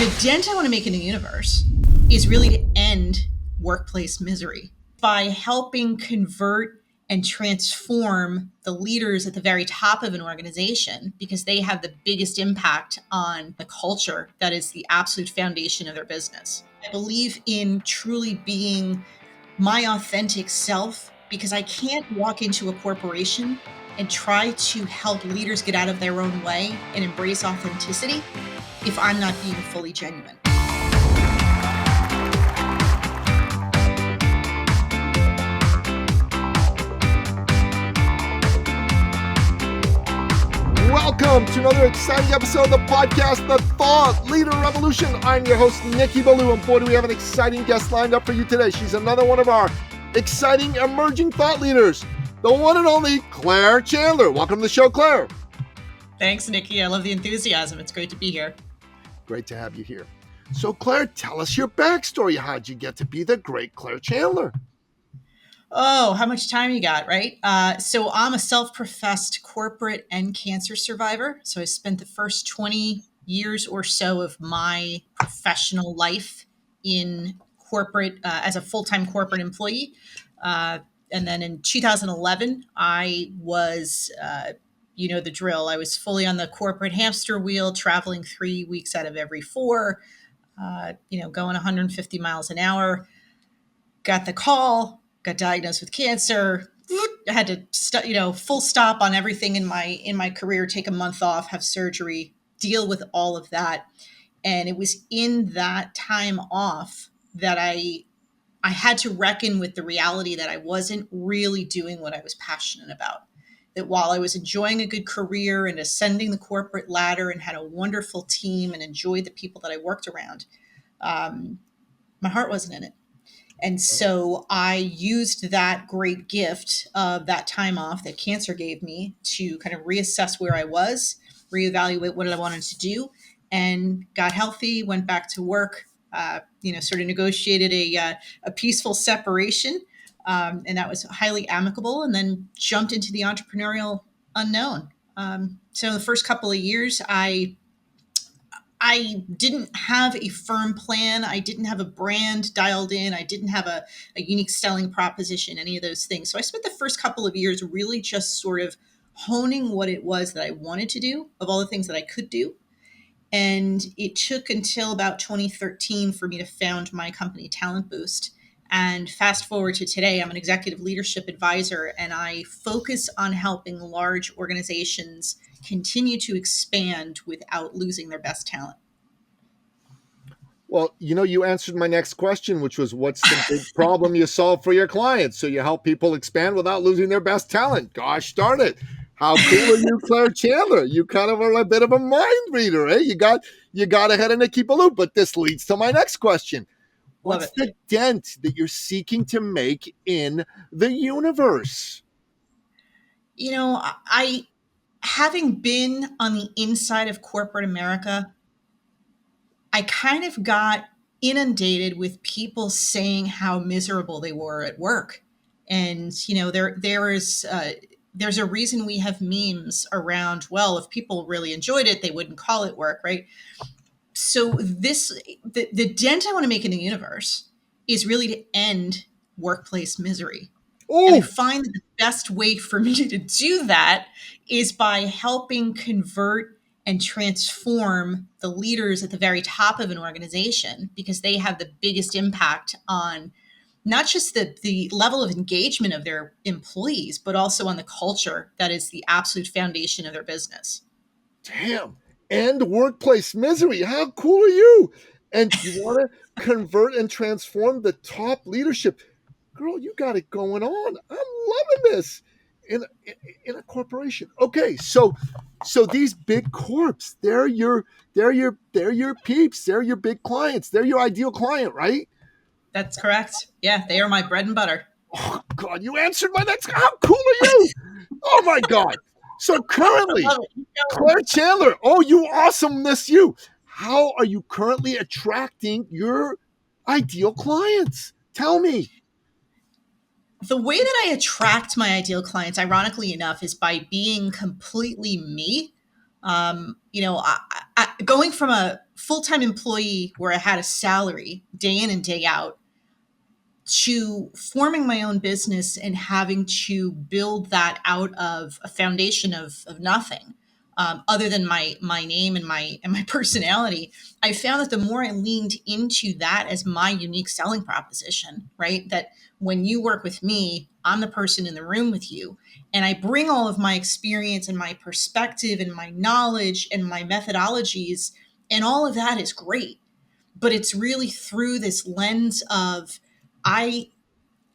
The dent I want to make in the universe is really to end workplace misery by helping convert and transform the leaders at the very top of an organization, because they have the biggest impact on the culture that is the absolute foundation of their business. I believe in truly being my authentic self, because I can't walk into a corporation and try to help leaders get out of their own way and embrace authenticity if I'm not being fully genuine. Welcome to another exciting episode of the podcast, The Thought Leader Revolution. I'm your host, Nikki Ballou, and boy, do we have an exciting guest lined up for you today. She's another one of our exciting emerging thought leaders, the one and only Claire Chandler. Welcome to the show, Claire. Thanks, Nikki. I love the enthusiasm. It's great to be here. Great to have you here. So, Claire, tell us your backstory. How'd you get to be the great Claire Chandler? Oh, how much time you got, right? So I'm a self-professed corporate and cancer survivor. So I spent the first 20 years or so of my professional life in corporate as a full-time corporate employee. And then in 2011, I was, you know the drill. I was fully on the corporate hamster wheel, traveling 3 weeks out of every 4, going 150 miles an hour. Got the call. Got diagnosed with cancer. I had to, full stop on everything in my career, take a month off, have surgery, deal with all of that. And it was in that time off that I had to reckon with the reality that I wasn't really doing what I was passionate about. That while I was enjoying a good career and ascending the corporate ladder and had a wonderful team and enjoyed the people that I worked around, my heart wasn't in it. And so I used that great gift of that time off that cancer gave me to kind of reassess where I was, reevaluate what I wanted to do, and got healthy, went back to work, sort of negotiated a peaceful separation. And that was highly amicable, and then jumped into the entrepreneurial unknown. So the first couple of years, I didn't have a firm plan. I didn't have a brand dialed in. I didn't have a unique selling proposition, any of those things. So I spent the first couple of years really just sort of honing what it was that I wanted to do, of all the things that I could do. And it took until about 2013 for me to found my company, Talent Boost. And fast forward to today, I'm an executive leadership advisor, and I focus on helping large organizations continue to expand without losing their best talent. Well, you answered my next question, which was, what's the big problem you solve for your clients? So you help people expand without losing their best talent. Gosh darn it. How cool are you, Claire Chandler? You kind of are a bit of a mind reader, eh? You got ahead of Nikki Ballou, but this leads to my next question. What's the dent that you're seeking to make in the universe? I having been on the inside of corporate America, I kind of got inundated with people saying how miserable they were at work. And, there's a reason we have memes around, well, if people really enjoyed it, they wouldn't call it work, right? So the dent I want to make in the universe is really to end workplace misery. And I find that the best way for me to do that is by helping convert and transform the leaders at the very top of an organization, because they have the biggest impact on not just the level of engagement of their employees, but also on the culture that is the absolute foundation of their business. Damn. End workplace misery. How cool are you? And you want to convert and transform the top leadership. Girl, you got it going on. I'm loving this in a corporation. Okay, so these big corps, they're your peeps, they're your big clients, they're your ideal client, right? That's correct. Yeah, they are my bread and butter. Oh God, you answered my next. How cool are you? Oh my God. So currently, Claire Chandler, you awesomeness, you. How are you currently attracting your ideal clients? Tell me. The way that I attract my ideal clients, ironically enough, is by being completely me. Going from a full-time employee where I had a salary day in and day out, to forming my own business and having to build that out of a foundation of nothing, other than my name and my personality. I found that the more I leaned into that as my unique selling proposition, right? That when you work with me, I'm the person in the room with you, and I bring all of my experience and my perspective and my knowledge and my methodologies, and all of that is great. But it's really through this lens of I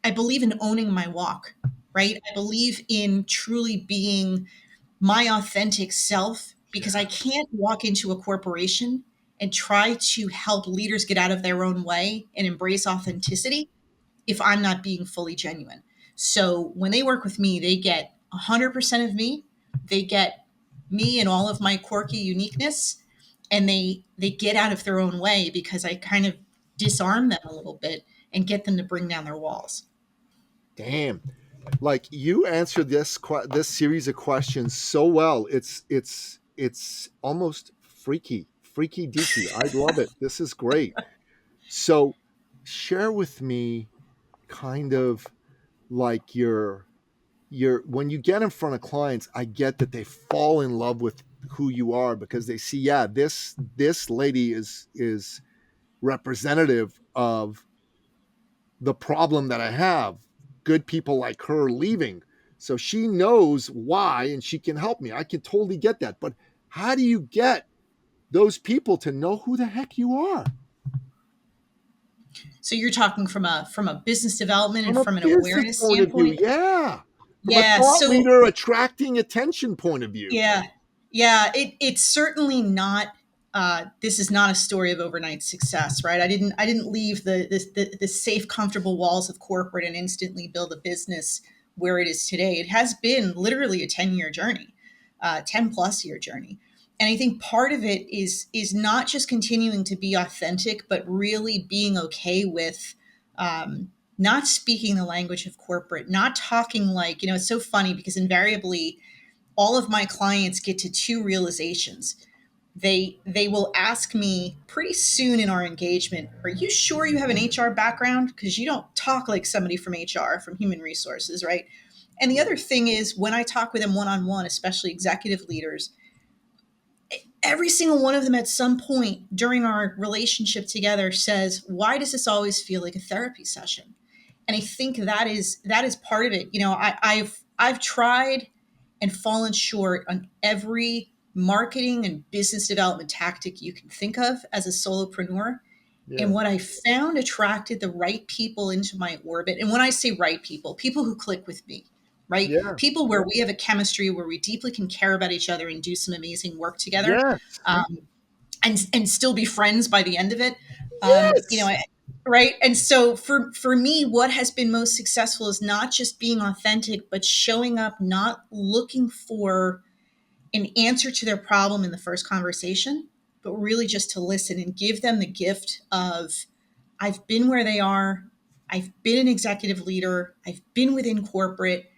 I believe in owning my walk, right? I believe in truly being my authentic self, because I can't walk into a corporation and try to help leaders get out of their own way and embrace authenticity if I'm not being fully genuine. So when they work with me, they get 100% of me. They get me and all of my quirky uniqueness, and they get out of their own way because I kind of disarm them a little bit and get them to bring down their walls. Damn. Like, you answered this series of questions so well. It's almost freaky deaky. I love it. This is great. So share with me kind of like your when you get in front of clients. I get that they fall in love with who you are because they see, yeah, this lady is representative of the problem that I have. Good people like her leaving. So she knows why and she can help me. I can totally get that. But how do you get those people to know who the heck you are? So you're talking from a business development From and a from an business awareness point of view, standpoint. yeah. From a Yeah. thought So leader attracting attention point of view. yeah, yeah. It's certainly not. This is not a story of overnight success, right? I didn't leave the safe, comfortable walls of corporate and instantly build a business where it is today. It has been literally a 10-year journey, 10+ year journey. And I think part of it is not just continuing to be authentic, but really being okay with not speaking the language of corporate, not talking like, it's so funny because invariably all of my clients get to two realizations. They will ask me pretty soon in our engagement, "Are you sure you have an HR background? Because you don't talk like somebody from HR, from human resources, right?" And the other thing is, when I talk with them one-on-one, especially executive leaders, every single one of them at some point during our relationship together says, "Why does this always feel like a therapy session?" And I think that is part of it. I've tried and fallen short on every marketing and business development tactic you can think of as a solopreneur. Yeah. And what I found attracted the right people into my orbit. And when I say right people, people who click with me, right? Yeah. People where we have a chemistry, where we deeply can care about each other and do some amazing work together, Yes. and still be friends by the end of it. Yes. Right. And so for me, what has been most successful is not just being authentic, but showing up, not looking for an answer to their problem in the first conversation, but really just to listen and give them the gift of, I've been where they are. I've been an executive leader. I've been within corporate.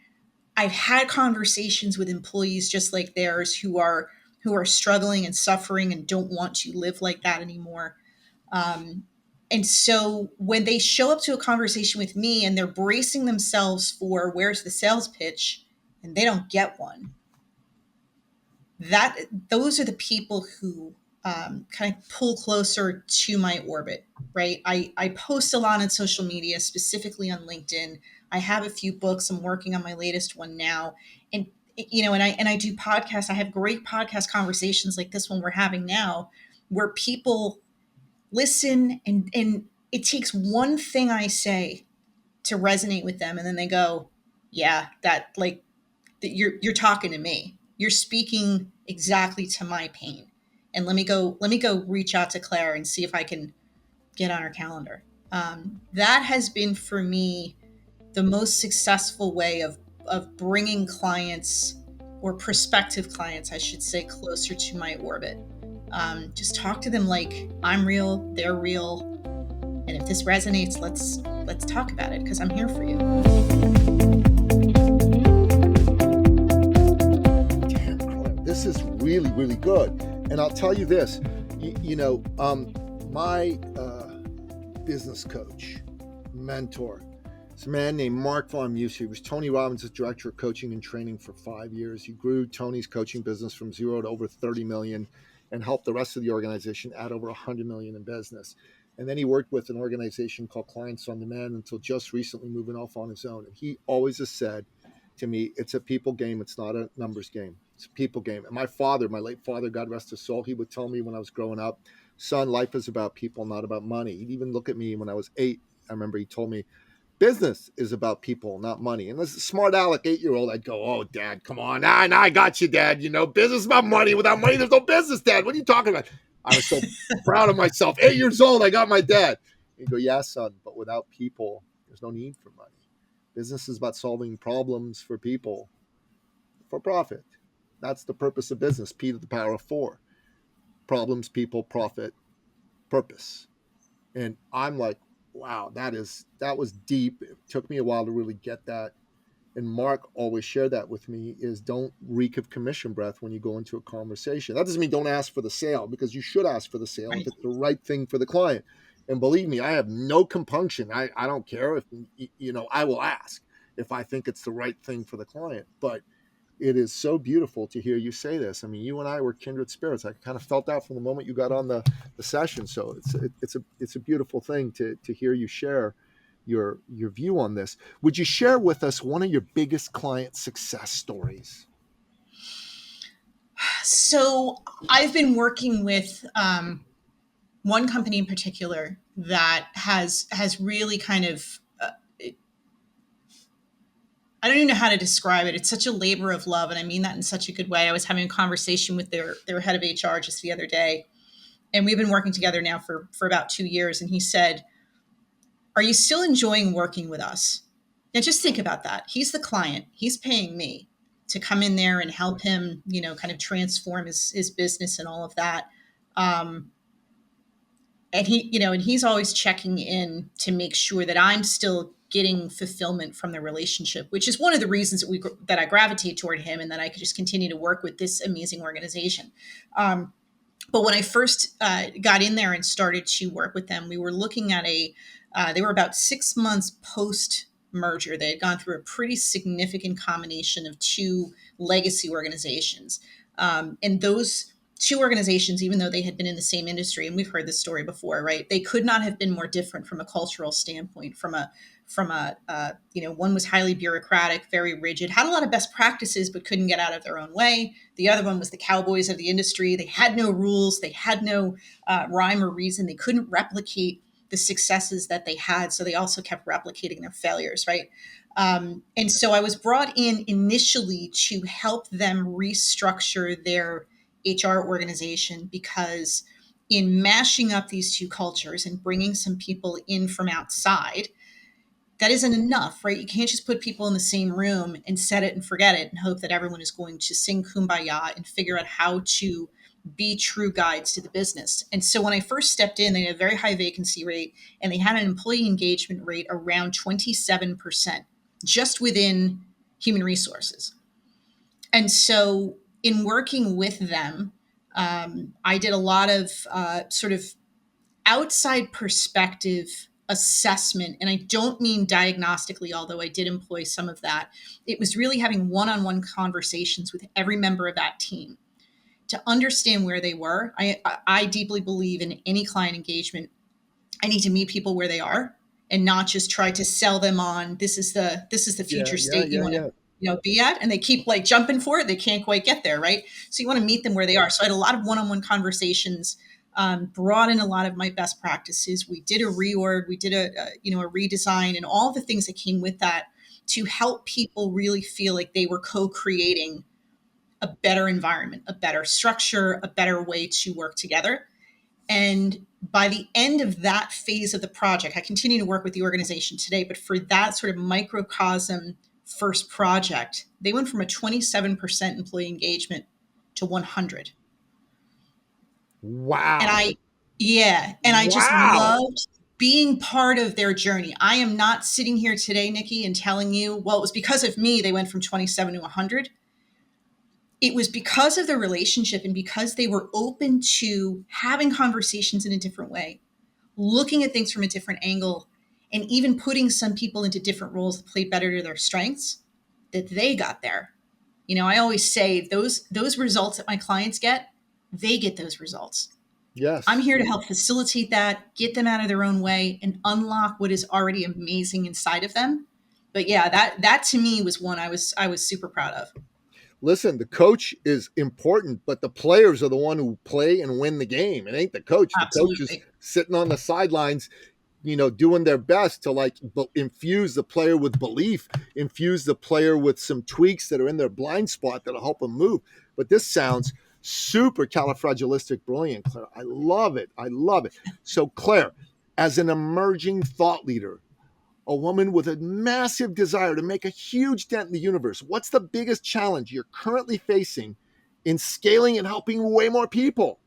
I've had conversations with employees just like theirs who are struggling and suffering and don't want to live like that anymore. And so when they show up to a conversation with me and they're bracing themselves for where's the sales pitch and they don't get one, those are the people who kind of pull closer to my orbit, right? I post a lot on social media, specifically on LinkedIn. I have a few books. I'm working on my latest one now. And and I do podcasts. I have great podcast conversations like this one we're having now, where people listen and it takes one thing I say to resonate with them, and then they go, "Yeah, that you're talking to me. You're speaking exactly to my pain." And let me go reach out to Claire and see if I can get on her calendar. That has been for me the most successful way of bringing clients, or prospective clients, I should say, closer to my orbit. Just talk to them like I'm real, they're real, and if this resonates, let's talk about it because I'm here for you. Damn, Claire, this is really, really good. And I'll tell you this, My business coach, mentor, it's a man named Mark Von Musi. He was Tony Robbins' director of coaching and training for 5 years. He grew Tony's coaching business from zero to over 30 million and helped the rest of the organization add over 100 million in business. And then he worked with an organization called Clients on Demand until just recently moving off on his own. And he always has said to me, it's a people game. It's not a numbers game. It's a people game. And my father, my late father, God rest his soul, he would tell me when I was growing up, son, life is about people, not about money. He'd even look at me when I was 8. I remember he told me, business is about people, not money. And as a smart aleck 8-year-old, I'd go, oh, Dad, come on. Nah, I got you, Dad. Business is about money. Without money, there's no business, Dad. What are you talking about? I was so proud of myself. 8 years old, I got my dad. He'd go, yeah, son, but without people, there's no need for money. Business is about solving problems for people for profit. That's the purpose of business. P to the power of 4. Problems, people, profit, purpose. And I'm like, wow, that was deep. It took me a while to really get that. And Mark always shared that with me, is don't reek of commission breath when you go into a conversation. That doesn't mean don't ask for the sale, because you should ask for the sale if Right. it's the right thing for the client. And believe me, I have no compunction. I don't care if, I will ask if I think it's the right thing for the client. But it is so beautiful to hear you say this. I mean, you and I were kindred spirits. I kind of felt that from the moment you got on the session. So it's a beautiful thing to hear you share your view on this. Would you share with us one of your biggest client success stories? So I've been working with one company in particular that has really kind of I don't even know how to describe it. It's such a labor of love, and I mean that in such a good way. I was having a conversation with their head of HR just the other day, and we've been working together now for about 2 years. And he said, "Are you still enjoying working with us?" Now, just think about that. He's the client. He's paying me to come in there and help him, kind of transform his business and all of that. Um, and he's always checking in to make sure that I'm still getting fulfillment from the relationship, which is one of the reasons that I gravitate toward him and that I could just continue to work with this amazing organization. But when I first got in there and started to work with them, we were looking at they were about 6 months post merger. They had gone through a pretty significant combination of two legacy organizations. And those two organizations, even though they had been in the same industry, and we've heard this story before, right? They could not have been more different from a cultural standpoint, one was highly bureaucratic, very rigid, had a lot of best practices, but couldn't get out of their own way. The other one was the cowboys of the industry. They had no rules. They had no rhyme or reason. They couldn't replicate the successes that they had. So they also kept replicating their failures, right? And so I was brought in initially to help them restructure their HR organization, because in mashing up these two cultures and bringing some people in from outside, that isn't enough, right? You can't just put people in the same room and set it and forget it and hope that everyone is going to sing kumbaya and figure out how to be true guides to the business. And so when I first stepped in, they had a very high vacancy rate and they had an employee engagement rate around 27% just within human resources. And so in working with them, I did a lot of sort of outside perspective assessment. And I don't mean diagnostically, although I did employ some of that. It was really having one-on-one conversations with every member of that team to understand where they were. I deeply believe in any client engagement, I need to meet people where they are and not just try to sell them on this is the Yeah, future yeah, state you yeah, want to yeah. be at, and they keep like jumping for it. They can't quite get there, right? So you want to meet them where they are. So I had a lot of one-on-one conversations, brought in a lot of my best practices. We did a reorg, we did a redesign, and all the things that came with that to help people really feel like they were co-creating a better environment, a better structure, a better way to work together. And by the end of that phase of the project, I continue to work with the organization today, but for that sort of microcosm first project, they went from a 27% employee engagement to 100. And Wow. I just Wow. loved being part of their journey. I am not sitting here today, Nikki, and telling you, well, it was because of me they went from 27 to 100. it was because of the relationship and because they were open to having conversations in a different way, looking at things from a different angle, and even putting some people into different roles that played better to their strengths, that they got there. I always say those results that my clients get, they get those results. I'm Yes. here to help facilitate that, get them out of their own way, and unlock what is already amazing inside of them. But yeah, that to me was one I was super proud of. Listen, the coach is important, but the players are the one who play and win the game. It ain't the coach. The coach is Absolutely. sitting on the sidelines, doing their best to like infuse the player with belief, infuse the player with some tweaks that are in their blind spot that'll help them move. But this sounds super califragilistic brilliant, Claire. I love it. I love it. So, Claire, as an emerging thought leader, a woman with a massive desire to make a huge dent in the universe, what's the biggest challenge you're currently facing in scaling and helping way more people?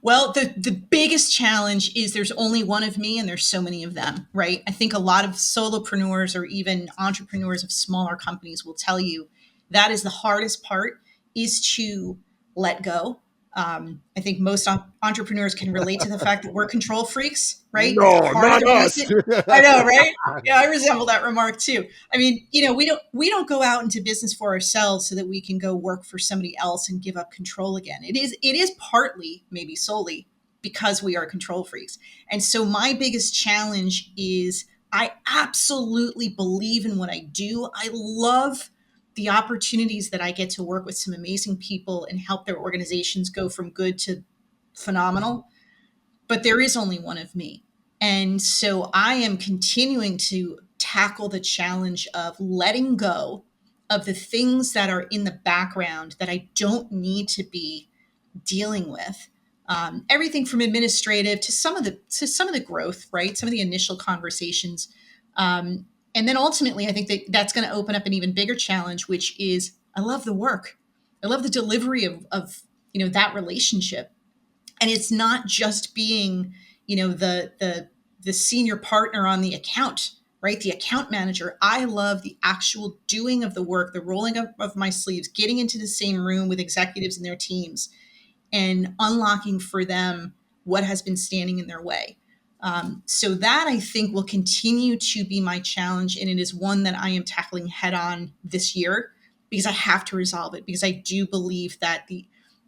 Well, the biggest challenge is there's only one of me and there's so many of them, right? I think a lot of solopreneurs or even entrepreneurs of smaller companies will tell you that is the hardest part, is to let go. I think most entrepreneurs can relate to the fact that we're control freaks, right? That's No, part of not the us. reason. I know, right? Yeah, I resemble that remark too. I mean, we don't go out into business for ourselves so that we can go work for somebody else and give up control again. It is partly, maybe solely, because we are control freaks. And so my biggest challenge is I absolutely believe in what I do. I love the opportunities that I get to work with some amazing people and help their organizations go from good to phenomenal. But there is only one of me. And so I am continuing to tackle the challenge of letting go of the things that are in the background that I don't need to be dealing with. Everything from administrative to some of the growth, right? Some of the initial conversations, and then ultimately, I think that that's going to open up an even bigger challenge, which is I love the work, I love the delivery of that relationship, and it's not just being the senior partner on the account, right? The account manager. I love the actual doing of the work, the rolling up of my sleeves, getting into the same room with executives and their teams and unlocking for them what has been standing in their way. So that I think will continue to be my challenge, and it is one that I am tackling head on this year because I have to resolve it, because I do believe that the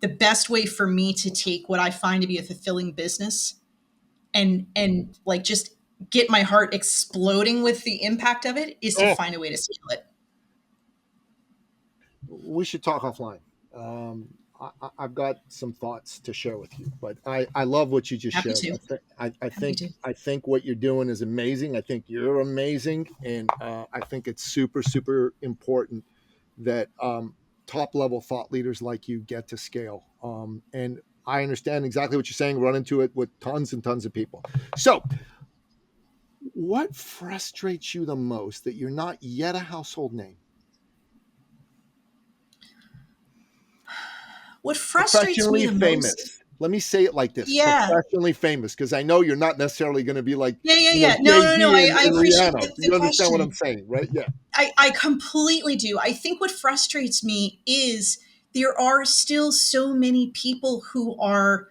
best way for me to take what I find to be a fulfilling business and like just get my heart exploding with the impact of it is to Oh, find a way to scale it. we should talk offline. I've got some thoughts to share with you, but I love what you just Happy shared. to. Happy to. I think what you're doing is amazing. I think you're amazing, and I think it's super super important that top level thought leaders like you get to scale. And I understand exactly what you're saying. Run into it with tons and tons of people. So, what frustrates you the most that you're not yet a household name? What frustrates me Professionally the most. famous. Let me say it like this: Yeah. professionally famous, because I know you're not necessarily going to be like, Yeah, yeah, yeah. No, Jay no, no. Z I and appreciate Rihanna. the You understand what I'm question. saying, right? Yeah. I completely do. I think what frustrates me is there are still so many people who are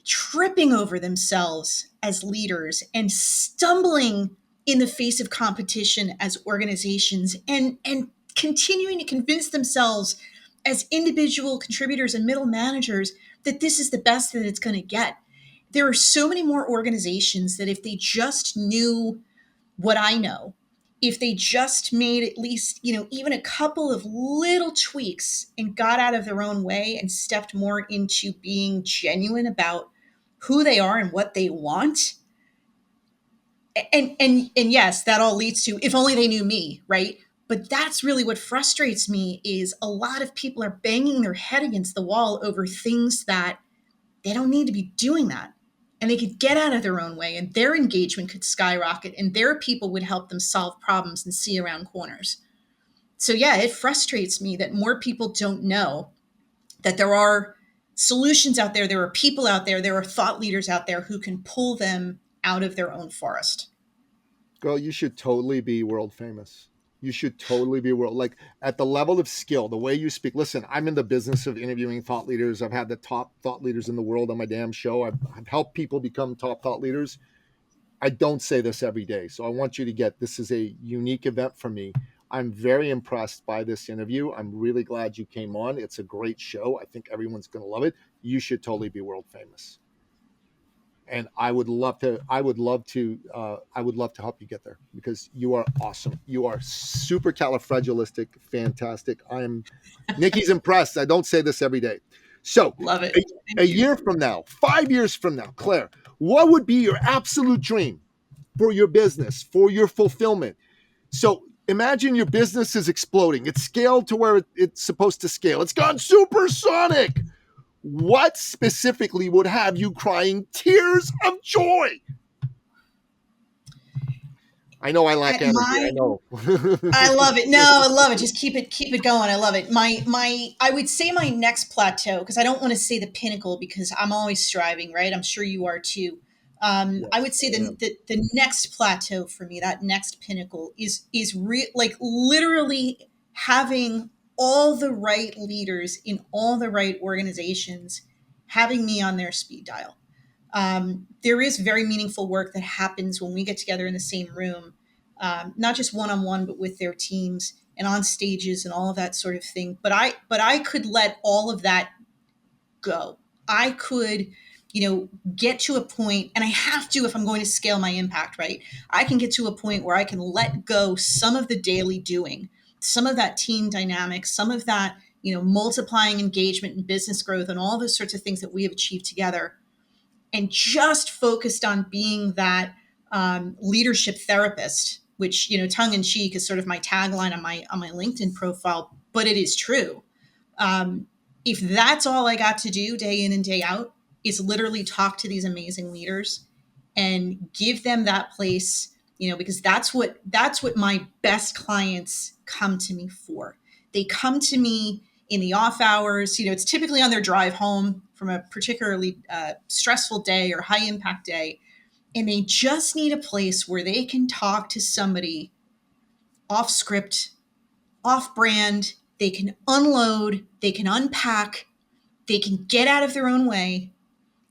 tripping over themselves as leaders and stumbling in the face of competition as organizations and continuing to convince themselves as individual contributors and middle managers that this is the best that it's going to get. There are so many more organizations that if they just knew what I know, if they just made at least, even a couple of little tweaks and got out of their own way and stepped more into being genuine about who they are and what they want. And yes, that all leads to if only they knew me, right? But that's really what frustrates me is a lot of people are banging their head against the wall over things that they don't need to be doing that. And they could get out of their own way and their engagement could skyrocket and their people would help them solve problems and see around corners. So, yeah, it frustrates me that more people don't know that there are solutions out there, there are people out there, there are thought leaders out there who can pull them out of their own forest. Girl, you should totally be world famous. You should totally be world like at the level of skill, the way you speak. Listen, I'm in the business of interviewing thought leaders. I've had the top thought leaders in the world on my damn show. I've helped people become top thought leaders. I don't say this every day. So I want you to get this is a unique event for me. I'm very impressed by this interview. I'm really glad you came on. It's a great show. I think everyone's going to love it. You should totally be world famous. And I would love to help you get there because you are awesome. You are super califragilistic, fantastic. Nikki's impressed. I don't say this every day. So Love it. a Thank you. year from now, 5 years from now, Claire, what would be your absolute dream for your business, for your fulfillment? So imagine your business is exploding. It's scaled to where it's supposed to scale. It's gone supersonic. What specifically would have you crying tears of joy? I know I lack At energy. I my know. I love it. No, I love it. Just keep it going. I love it. My I would say my next plateau, because I don't want to say the pinnacle because I'm always striving, right? I'm sure you are too. I would Yes, say I am. the next plateau for me, that next pinnacle like literally having all the right leaders in all the right organizations having me on their speed dial. There is very meaningful work that happens when we get together in the same room, not just one on one, but with their teams and on stages and all of that sort of thing. But I could let all of that go. I could, get to a point, and I have to if I'm going to scale my impact, right? I can get to a point where I can let go some of the daily doing, some of that team dynamic, some of that, multiplying engagement and business growth and all those sorts of things that we have achieved together and just focused on being that leadership therapist, which tongue in cheek is sort of my tagline on my LinkedIn profile, but it is true. If that's all I got to do day in and day out, is literally talk to these amazing leaders and give them that place, because that's what my best clients come to me for. They come to me in the off hours. It's typically on their drive home from a particularly stressful day or high impact day, and they just need a place where they can talk to somebody off script, off brand. They can unload, they can unpack, they can get out of their own way,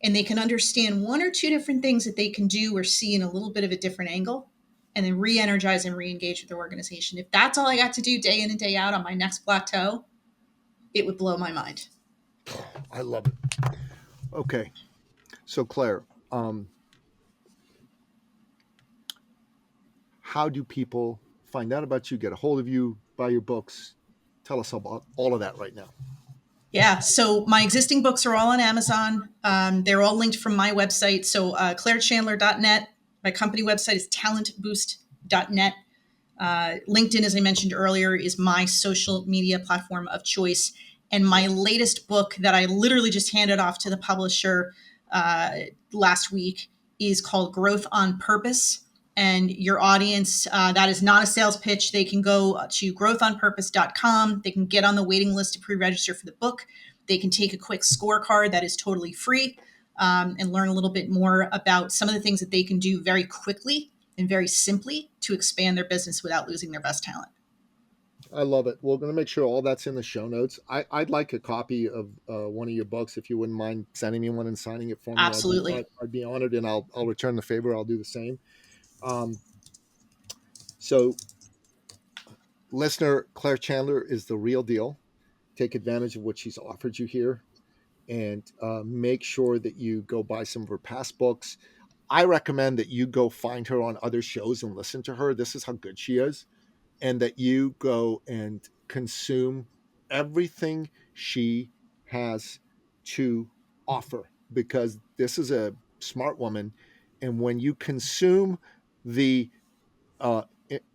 and they can understand one or two different things that they can do or see in a little bit of a different angle, and then re-energize and re-engage with their organization. If that's all I got to do day in and day out on my next plateau, it would blow my mind. I love it. Okay. So Claire, how do people find out about you, get a hold of you, buy your books? Tell us about all of that right now. Yeah, so my existing books are all on Amazon. They're all linked from my website. So clairechandler.net. My company website is talentboost.net. LinkedIn, as I mentioned earlier, is my social media platform of choice. And my latest book that I literally just handed off to the publisher last week is called Growth on Purpose. And your audience, that is not a sales pitch. They can go to growthonpurpose.com. They can get on the waiting list to pre-register for the book. They can take a quick scorecard that is totally free, and learn a little bit more about some of the things that they can do very quickly and very simply to expand their business without losing their best talent. I love it. We're going to make sure all that's in the show notes. I'd like a copy of one of your books if you wouldn't mind sending me one and signing it for me. Absolutely. I'd be honored, and I'll return the favor. I'll do the same. Um, so, listener, Claire Chandler is the real deal. Take advantage of what she's offered you here, and make sure that you go buy some of her past books. I recommend that you go find her on other shows and listen to her. This is how good she is, and that you go and consume everything she has to offer, because this is a smart woman. And when you consume the uh,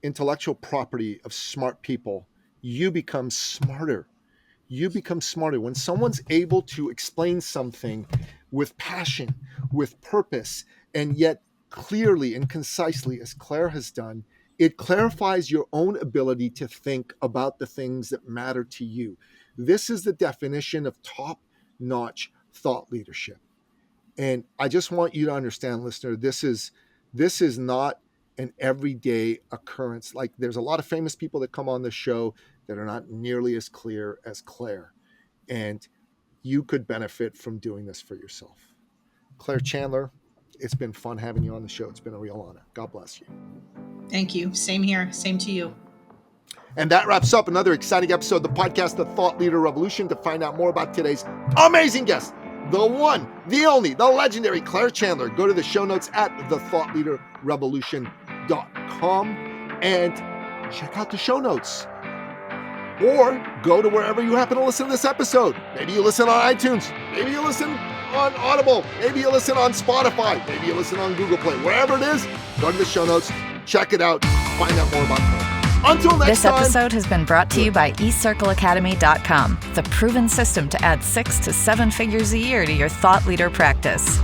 intellectual property of smart people, you become smarter. You become smarter. When someone's able to explain something with passion, with purpose, and yet clearly and concisely, as Claire has done, it clarifies your own ability to think about the things that matter to you. This is the definition of top notch thought leadership. And I just want you to understand, listener, this is not an everyday occurrence. Like there's a lot of famous people that come on the show that are not nearly as clear as Claire. And you could benefit from doing this for yourself. Claire Chandler, it's been fun having you on the show. It's been a real honor. God bless you. Thank you. Same here. Same to you. And that wraps up another exciting episode of the podcast, The Thought Leader Revolution. To find out more about today's amazing guest, the one, the only, the legendary Claire Chandler, go to the show notes at thethoughtleaderrevolution.com and check out the show notes. Or go to wherever you happen to listen to this episode. Maybe you listen on iTunes. Maybe you listen on Audible. Maybe you listen on Spotify. Maybe you listen on Google Play. Wherever it is, go to the show notes, check it out, find out more about Claire. Until next time. This episode has been brought to you by eCircleAcademy.com, the proven system to add 6 to 7 figures a year to your thought leader practice.